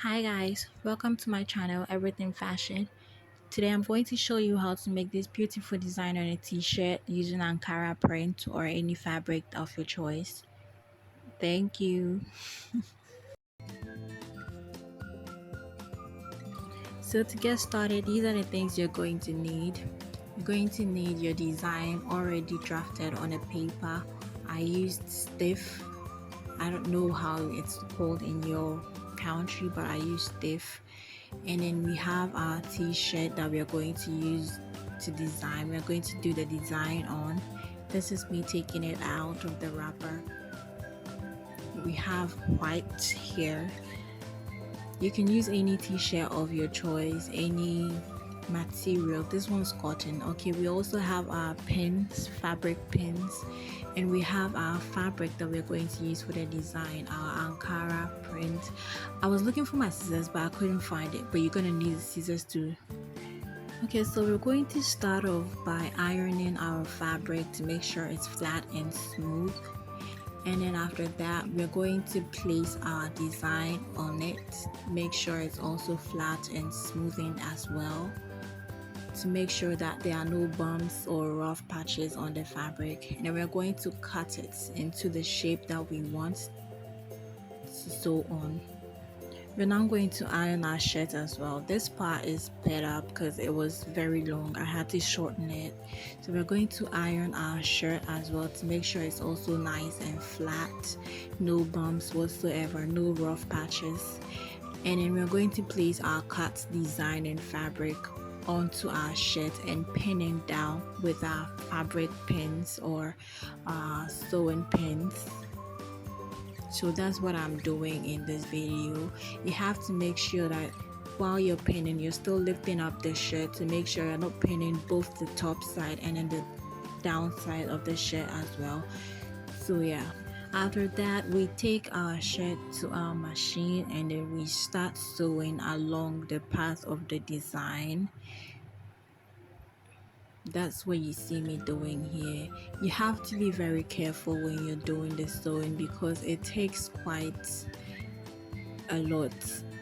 Hi guys, welcome to my channel Everything Fashion. Today I'm going to show you how to make this beautiful design on a t-shirt using Ankara print or any fabric of your choice. Thank you. So to get started, these are the things you're going to need. You're going to need your design already drafted on a paper. I used stiff. I don't know how it's called in your country, but I use stiff. And then we have our t-shirt that we are going to use to design. We're going to do the design on. This is me taking it out of the wrapper. We have white here. You can use any t-shirt of your choice, any material. This one's cotton. Okay, we also have our pins, fabric pins, and we have our fabric that we're going to use for the design, our Ankara print. I was looking for my scissors, but I couldn't find it, but you're gonna need the scissors too. Okay, so we're going to start off by ironing our fabric to make sure it's flat and smooth, and then after that we're going to place our design on it. Make sure it's also flat and smoothing as well, to make sure that there are no bumps or rough patches on the fabric. And then we're going to cut it into the shape that we want to sew on. We're now going to iron our shirt as well. This part is better because it was very long. I had to shorten it. So we're going to iron our shirt as well to make sure it's also nice and flat. No bumps whatsoever, no rough patches. And then we're going to place our cut design and fabric onto our shirt and pinning down with our fabric pins or sewing pins. So that's what I'm doing in this video. You have to make sure that while you're pinning, you're still lifting up the shirt to make sure you're not pinning both the top side and then the down side of the shirt as well. So yeah, after that we take our shirt to our machine and then we start sewing along the path of the design. That's what you see me doing here. You have to be very careful when you're doing the sewing because it takes quite a lot.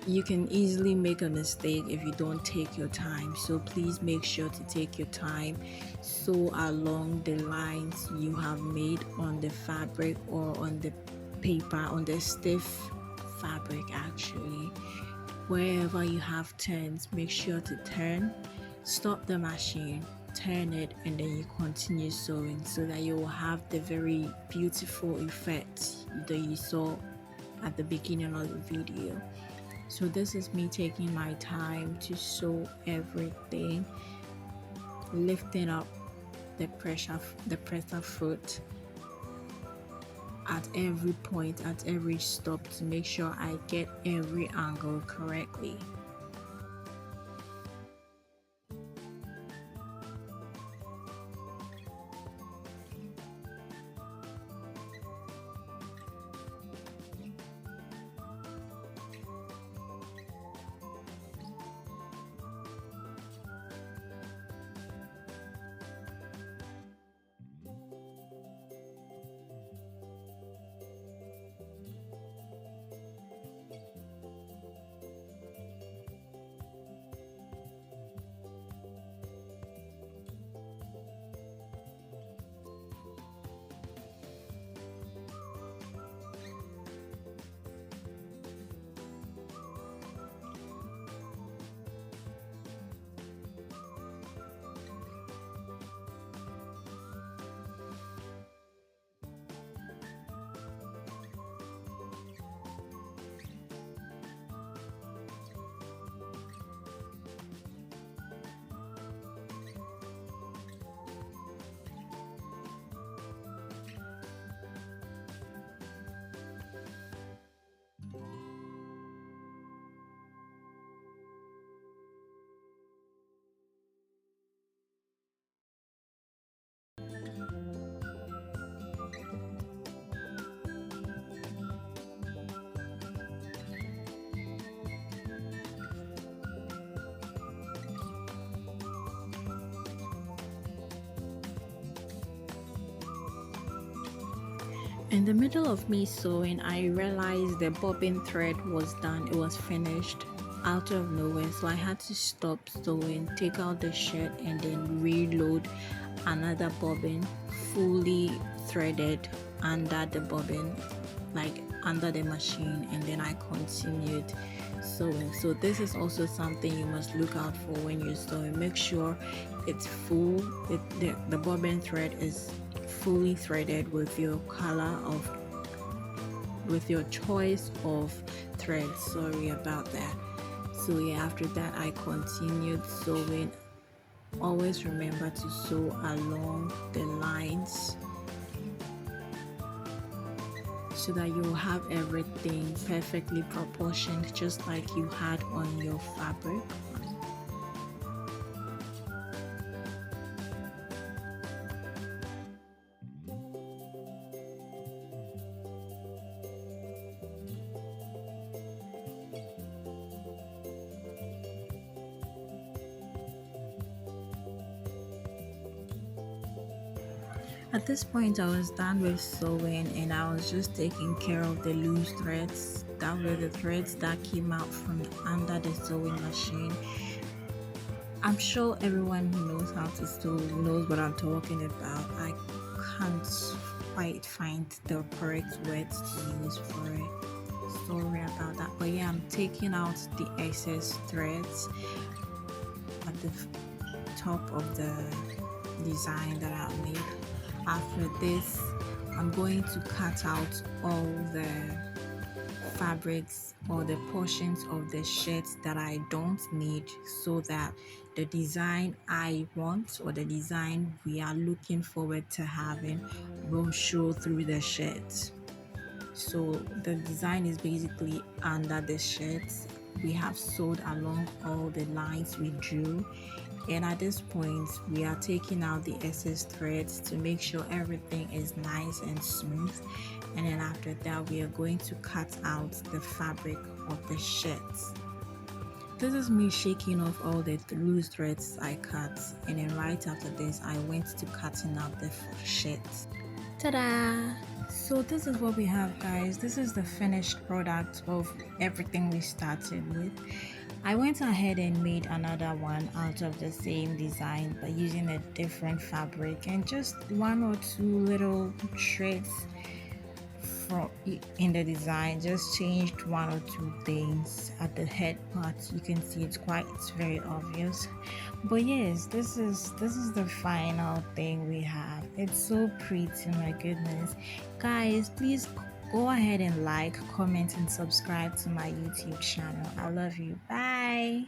You can easily make a mistake if you don't take your time, so please make sure to take your time. Sew along the lines you have made on the fabric or on the paper, on the stiff fabric actually. Wherever you have turns, make sure to turn, stop the machine, turn it, and then you continue sewing so that you will have the very beautiful effect that you saw at the beginning of the video. So this is me taking my time to sew everything, lifting up the pressure foot at every point, at every stop, to make sure I get every angle correctly. In the middle of me sewing, I realized the bobbin thread was done, it was finished out of nowhere. So I had to stop sewing, take out the shirt, and then reload another bobbin fully threaded under the bobbin, like under the machine, and then I continued sewing. So this is also something you must look out for when you're sewing. Make sure it's full, the bobbin thread is fully threaded with your color of with your choice of thread. Sorry about that. So yeah, after that I continued sewing. Always remember to sew along the lines so that you'll have everything perfectly proportioned, just like you had on your fabric. At this point, I was done with sewing and I was just taking care of the loose threads. That were the threads that came out from under the sewing machine. I'm sure everyone who knows how to sew knows what I'm talking about. I can't quite find the correct words to use for it. Sorry about that. But yeah, I'm taking out the excess threads at the top of the design that I made. After this, I'm going to cut out all the fabrics or the portions of the shirts that I don't need, so that the design I want or the design we are looking forward to having will show through the shirts. So the design is basically under the shirts. We have sewed along all the lines we drew, and at this point we are taking out the excess threads to make sure everything is nice and smooth. And then after that we are going to cut out the fabric of the shirts. This is me shaking off all the loose threads I cut, and then right after this I went to cutting out the shirts. Ta-da! So this is what we have, guys. This is the finished product of everything we started with. I went ahead and made another one out of the same design but using a different fabric and just one or two little tricks from in the design. Just changed one or two things at the head part. You can see it's very obvious. But yes, this is the final thing we have. It's so pretty, my goodness. Guys, please go ahead and like, comment, and subscribe to my YouTube channel. I love you. Bye.